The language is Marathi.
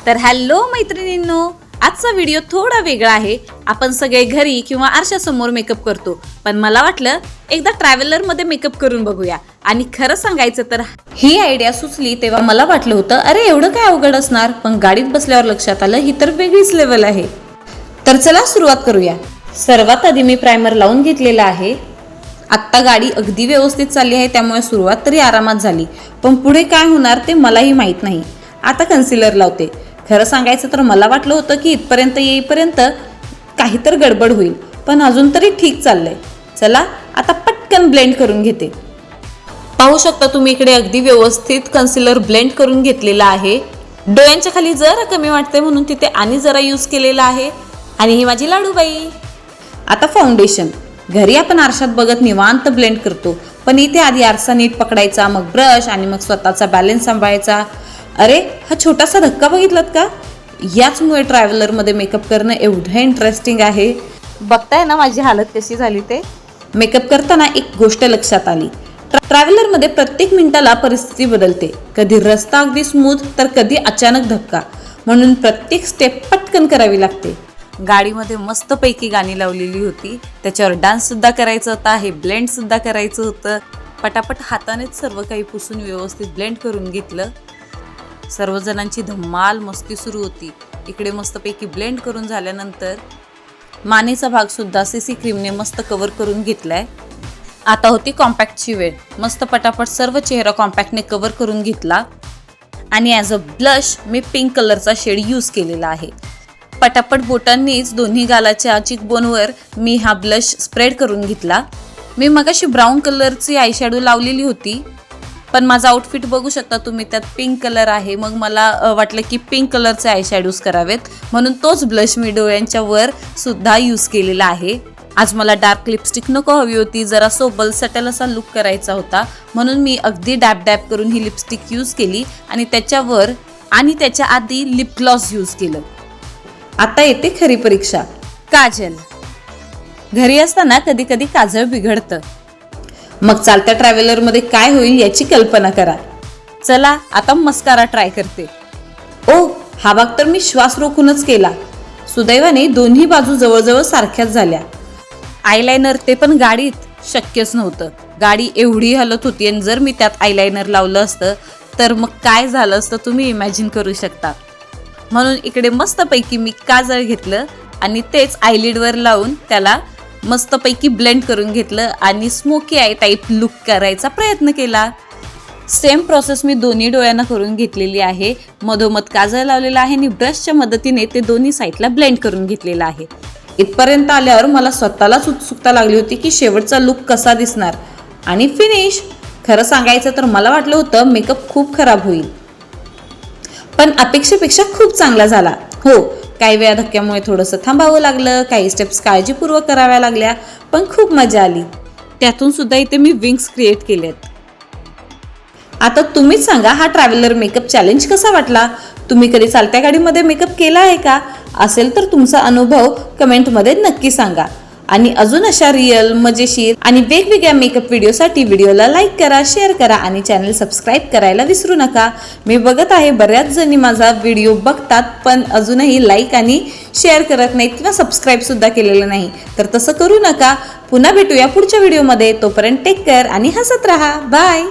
तर हॅलो मैत्रिणींनो, आजचा व्हिडिओ थोडा वेगळा आहे. आपण सगळे घरी किंवा आरशासमोर मेकअप करतो, पण मला वाटलं एकदा ट्रॅव्हलर मध्ये मेकअप करून बघूया. आणि खरं सांगायचं तर ही आयडिया सुचली तेव्हा मला वाटलं होतं अरे एवढं काय अवघड असणार, पण गाडीत बसल्यावर लक्षात आलं ही तर वेगळीच लेवल आहे. तर चला सुरुवात करूया. सर्वात आधी मी प्रायमर लावून घेतलेला आहे. आत्ता गाडी अगदी व्यवस्थित चालली आहे, त्यामुळे सुरुवात तरी आरामात झाली, पण पुढे काय होणार ते मलाही माहीत नाही. आता कन्सिलर लावते. खरं सांगायचं तर मला वाटलं होतं की इथपर्यंत येईपर्यंत काहीतरी गडबड होईल, पण अजून तरी ठीक चाललंय. चला आता पटकन ब्लेंड करून घेते. पाहू शकता तुम्ही इकडे अगदी व्यवस्थित कन्सिलर ब्लेंड करून घेतलेला आहे. डोळ्यांच्या खाली जरा कमी वाटते म्हणून तिथे आणि जरा यूज केलेला आहे. आणि ही माझी लाडूबाई. आता फाउंडेशन. घरी आपण आरशात बघत निवांत ब्लेंड करतो, पण इथे आधी आरसा नीट पकडायचा, मग ब्रश आणि मग स्वतःचा बॅलन्स सांभाळायचा. अरे हा छोटासा धक्का बघितलात का? याचमुळे ट्रॅव्हलरमध्ये मेकअप करणं एवढं इंटरेस्टिंग आहे. बघताय ना माझी हालत कशी झाली ते. मेकअप करताना एक गोष्ट लक्षात आली. ट्रॅव्हलरमध्ये प्रत्येक मिनिटाला परिस्थिती बदलते. कधी रस्ता अगदी स्मूथ तर कधी अचानक धक्का, म्हणून प्रत्येक स्टेप पटकन करावी लागते. गाडीमध्ये मस्तपैकी गाणी लावलेली होती, त्याच्यावर डान्स सुद्धा करायचा होता, हे ब्लेंड सुद्धा करायचं होतं. पटापट हातानेच सर्व काही पुसून व्यवस्थित ब्लेंड करून घेतलं. सर्वजणांची धमाल मस्ती सुरू होती. इकडे मस्तपैकी ब्लेंड करून झाल्यानंतर मानेचा भाग सुद्धा सीसी क्रीमने मस्त कव्हर करून घेतलाय. आता होती कॉम्पॅक्टची वेळ. मस्त पटापट सर्व चेहरा कॉम्पॅक्टने कव्हर करून घेतला. आणि as a blush me pink कलरचा शेड यूज केलेला आहे. पटापट बोटांनीच दोन्ही गालाच्या चिकबोनवर मी हा ब्लश स्प्रेड करून घेतला. मी मगाशी ब्राऊन कलरची आयशॅडो लावलेली होती, पण माझा आउटफिट बघू शकता तुम्ही, त्यात पिंक कलर आहे. मग मला वाटलं की पिंक कलरचे आयशॅडोज करावेत, म्हणून तोच ब्लश मी डोळ्यांच्या वर सुद्धा यूज केलेला आहे. आज मला डार्क लिपस्टिक नको हवी होती, जरा सोबल सटल असा लुक करायचा होता, म्हणून मी अगदी डॅब डॅब करून ही लिपस्टिक यूज केली आणि त्याच्यावर आणि त्याच्या आधी लिप ग्लॉस यूज केलं. आता येते खरी परीक्षा, काजल. घरी असताना कधी कधी काजळ बिघडतं, मग चालत्या ट्रॅव्हलरमध्ये काय होईल याची कल्पना करा. चला आता मस्कारा ट्राय करते. ओ, हा भाग तर मी श्वास रोखूनच केला. सुदैवाने दोन्ही बाजू जवळजवळ सारख्याच झाल्या. आयलायनर ते पण गाडीत शक्यच नव्हतं. गाडी एवढी हलत होती आणि जर मी त्यात आयलायनर लावलं असतं तर मग काय झालं असतं तुम्ही इमॅजिन करू शकता. म्हणून इकडे मस्तपैकी मी काजळ घेतलं आणि तेच आयलिडवर लावून त्याला मस्तपैकी ब्लेंड करून घेतलं आणि स्मोकी आय टाईप लुक करायचा प्रयत्न केला. सेम प्रोसेस मी दोन्ही डोळ्यांना करून घेतलेली आहे. मधोमध काजळ लावलेला आहे आणि ब्रशच्या मदतीने ते दोन्ही साईडला ब्लेंड करून घेतलेलं आहे. इथपर्यंत आल्यावर मला स्वतःलाच उत्सुकता लागली होती की शेवटचा लुक कसा दिसणार. आणि फिनिश. खरं सांगायचं तर मला वाटलं होतं मेकअप खूप खराब होईल, पण अपेक्षेपेक्षा खूप चांगला झाला. हो, काही वेळा धक्क्यामुळे थोडंसं थांबावं लागलं, काही स्टेप्स काळजीपूर्वक कराव्या लागल्या, पण खूप मजा आली. त्यातून सुद्धा इथे मी विंग्स क्रिएट केलेत. आता तुम्हीच सांगा, हा ट्रॅव्हलर मेकअप चॅलेंज कसा वाटला? तुम्ही कधी चालत्या गाडीमध्ये मेकअप केला आहे का? असेल तर तुमचा अनुभव कमेंटमध्ये नक्की सांगा. आणि अजून अशा रिअल, मजेशीर आणि वेगवेगळ्या मेकअप व्हिडिओसाठी व्हिडिओला लाईक करा, शेअर करा आणि चॅनल सबस्क्राईब करायला विसरू नका. मी बघत आहे बऱ्याच जणी माझा व्हिडिओ बघतात, पण अजूनही लाईक आणि शेअर करत नाहीत किंवा सबस्क्राईब सुद्धा केलेलं नाही, तर तसं करू नका. पुन्हा भेटूया पुढच्या व्हिडिओमध्ये. तोपर्यंत टेक केअर आणि हसत राहा. बाय.